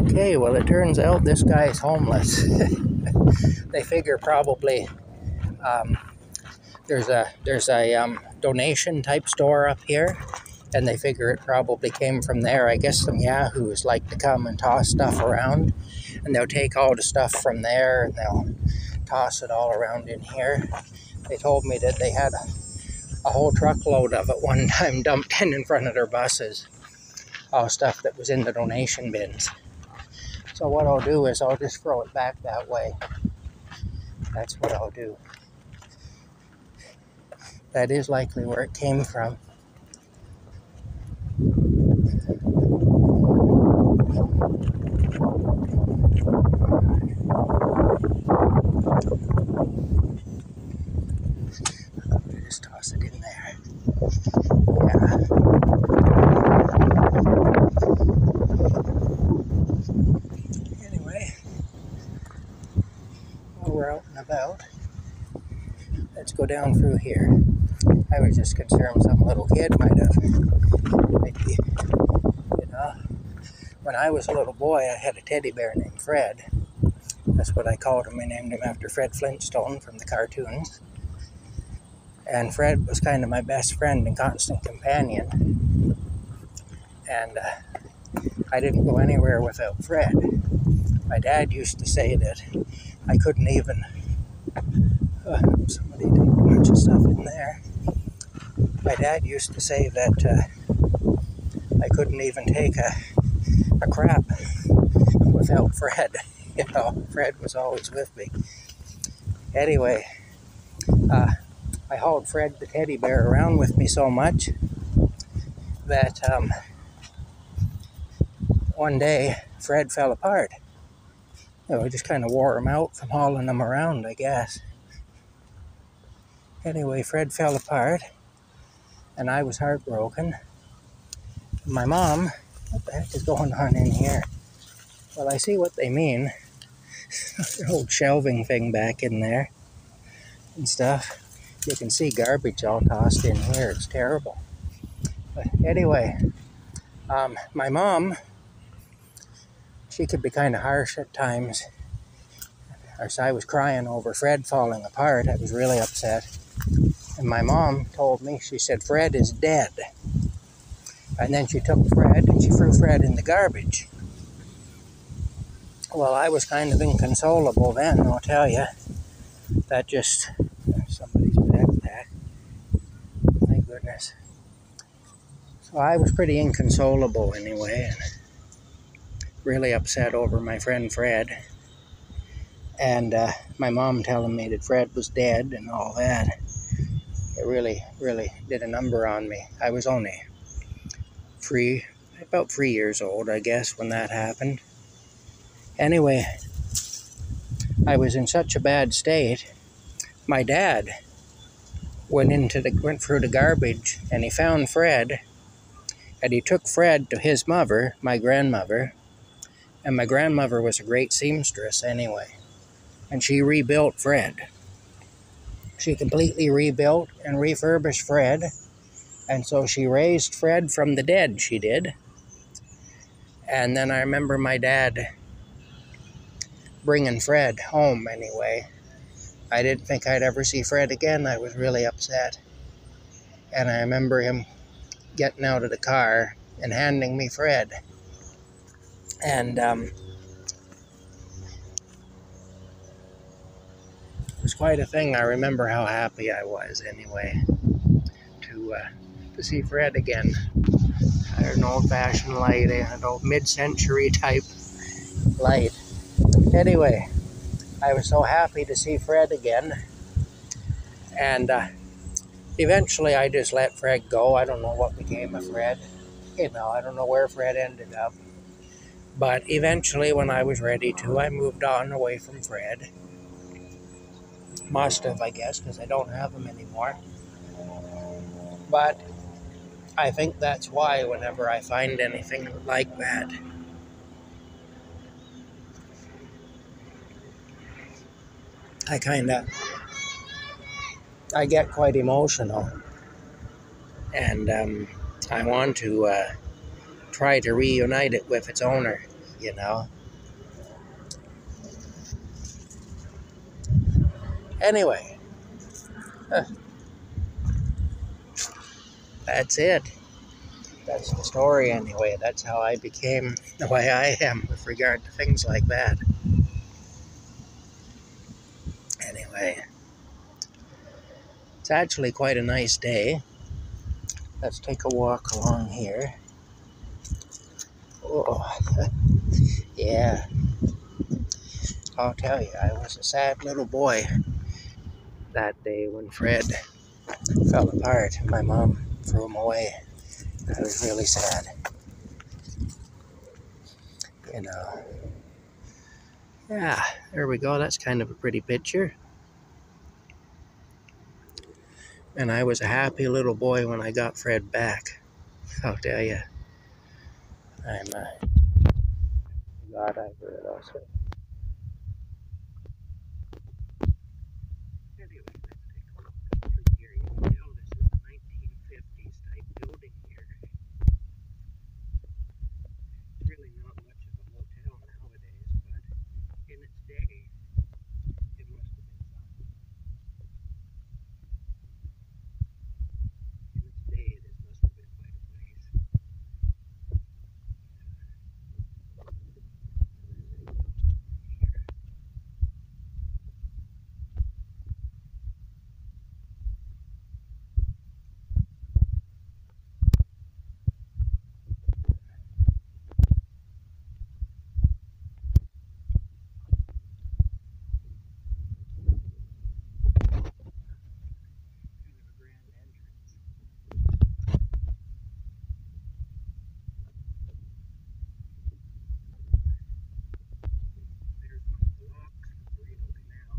Okay, well, it turns out this guy's homeless. They figure probably there's a donation type store up here, and they figure it probably came from there. I guess some yahoos like to come and toss stuff around, and they'll take all the stuff from there and they'll toss it all around in here. They told me that they had a whole truckload of it one time dumped in front of their buses. All stuff that was in the donation bins. So what I'll do is I'll just throw it back that way. That's what I'll do. That is likely where it came from. I'll just toss it in there. Yeah. Anyway, while we're out and about, let's go down through here. I was just concerned some little kid might be, when I was a little boy, I had a teddy bear named Fred. That's what I called him. I named him after Fred Flintstone from the cartoons. And Fred was kind of my best friend and constant companion. And I didn't go anywhere without Fred. My dad used to say that I couldn't even... somebody did a bunch of stuff in there. My dad used to say that I couldn't even take a crap without Fred. Fred was always with me. Anyway, I hauled Fred the teddy bear around with me so much that one day Fred fell apart. I just kind of wore him out from hauling him around, I guess. Anyway, Fred fell apart, and I was heartbroken. My mom, what the heck is going on in here? Well, I see what they mean. The old shelving thing back in there and stuff. You can see garbage all tossed in here. It's terrible. But anyway, my mom, she could be kind of harsh at times. As I was crying over Fred falling apart, I was really upset. And my mom told me, she said, Fred is dead. And then she took Fred and she threw Fred in the garbage. Well, I was kind of inconsolable then, I'll tell you. That just... somebody's backpack. My goodness. So I was pretty inconsolable anyway, and really upset over my friend Fred. And my mom telling me that Fred was dead and all that. It really, really did a number on me. I was only about 3 years old, I guess, when that happened. Anyway, I was in such a bad state. My dad went through the garbage, and he found Fred, and he took Fred to his mother, my grandmother, and my grandmother was a great seamstress anyway, and she rebuilt Fred. She completely rebuilt and refurbished Fred, and so she raised Fred from the dead, she did. And then I remember my dad bringing Fred home anyway. I didn't think I'd ever see Fred again. I was really upset. And I remember him getting out of the car and handing me Fred. And it was quite a thing. I remember how happy I was anyway to see Fred again. I had an old-fashioned light, an old mid-century type light. Anyway, I was so happy to see Fred again, and eventually I just let Fred go. I don't know what became of Fred. I don't know where Fred ended up. But eventually, when I was ready to, I moved on away from Fred. Must have, I guess, because I don't have him anymore. But I think that's why whenever I find anything like that, I get quite emotional, and I want to try to reunite it with its owner. you know. Anyway, uh, that's it. That's the story anyway. That's how I became the way I am with regard to things like that. Anyway, it's actually quite a nice day. Let's take a walk along here. Oh, yeah. I'll tell you, I was a sad little boy that day when Fred fell apart and my mom threw him away. I was really sad, you know. Yeah, there we go. That's kind of a pretty picture. And I was a happy little boy when I got Fred back. I'll tell you. I'm glad I heard it also. Anyway, let's take a look through here. You can tell this is a 1950s type building here. It's really not much of a hotel nowadays, but in its day, it must have been something. In its day, it must have been quite a place. Kind of a grand entrance. There's one of the locks from the Rideau Canal.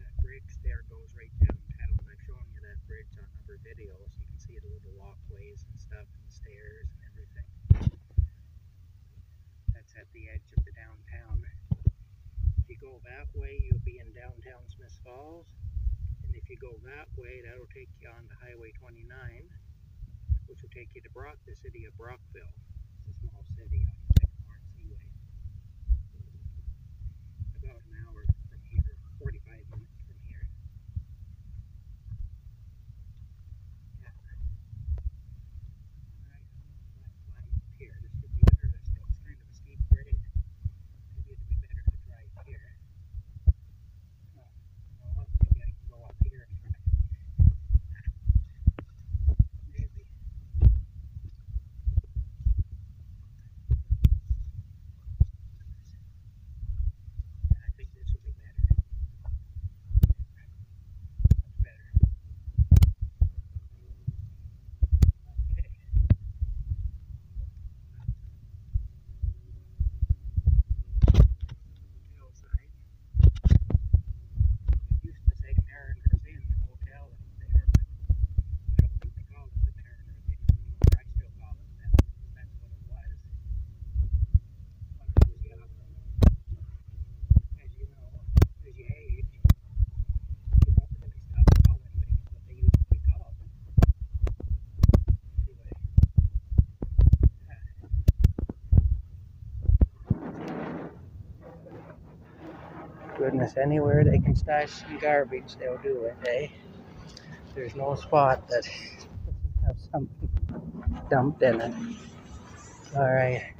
That bridge there goes right downtown. I've shown you that bridge on other videos. You can see the little walkways and stuff and the stairs and everything. That's at the edge of the downtown. If you go that way, you'll be in downtown Smith Falls. And if you go that way, that'll take you on to Highway 29, which will take you to the city of Brockville. It's a small city on the Sycamore Seaway. About an hour from here, 45 minutes from here. Yeah. Alright, I'm going to try and climb up here. This should be interesting. It's kind of a steep grade. Maybe it'd be better to drive here. Oh, you know what? Maybe I can go up here and try. Maybe. Yeah, I think this will be better. Much better. Okay. Hotel side. It used to say Mariners Inn Hotel up there, but I don't think they call it the Mariners Inn anymore. I still call it that because that's what it was when I was young. As you know, as you age, you don't really stop calling things what they used to be called. Anyway, goodness, anywhere they can stash some garbage, they'll do it, eh? There's no spot that doesn't have something dumped in it. All right.